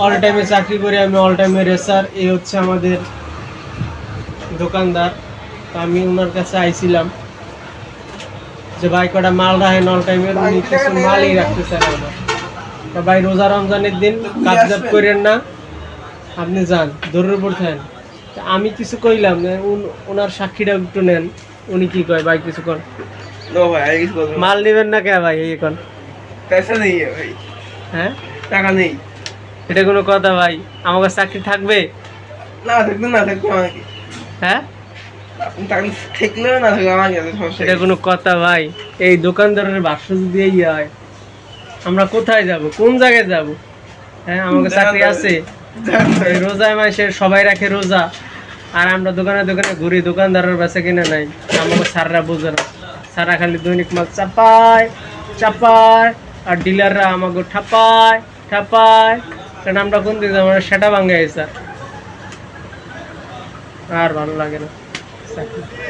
All টাইমে চাকরি করি, আমি অল টাইমে রেসার। এই হচ্ছে আমাদের দোকানদার। তো আমি ওনার কাছে আইছিলাম যে ভাই কটা মাল রাখেন অল টাইমের, উনি কিছু মালই রাখতে চান আমার। তো ভাই রোজা রমজানের দিন কাজ করেন না, আপনি যান দৌড়ের উপর থাকেন। আমি কিছু কইলাম না, ওনার সাক্ষীটা একটু নেন, উনি কি কয় ভাই কিছু কর। মাল নেবেন না কে ভাই এখন? पैसा नहीं है भाई, হ্যাঁ টাকা নেই। এটা কোনো কথা ভাই? আমার কাছে চাকরি থাকবে? না থাকলে না থাকলে আমাকে, হ্যাঁ আপনি থাকলে থাকলেও না থাকলে আমাকে এত সমস্যা এটা কি? কোনো কথা ভাই? এই দোকানদারের ভাষ্য যদি এই হয়, আমরা কোথায় যাব, কোন জায়গায় যাব? হ্যাঁ আমাকে চাকরি আছে? এই রোজায় মাসে সবাই রাখে রোজা, আর আমরা দোকানে দোকানে ঘুরি, দোকানদারের বেচা কিনা নাই। আমাকে স্যাররা বোঝে না, স্যাররা খালি দৈনিক মাল চাপায় চাপায়, আর ডিলাররা আমাকে ঠাপায় ঠাপায়। কারণ আমরা কোন দিকে যাবো, সেটা ভাঙ্গে গেছে, আর ভালো লাগে না চাকরি।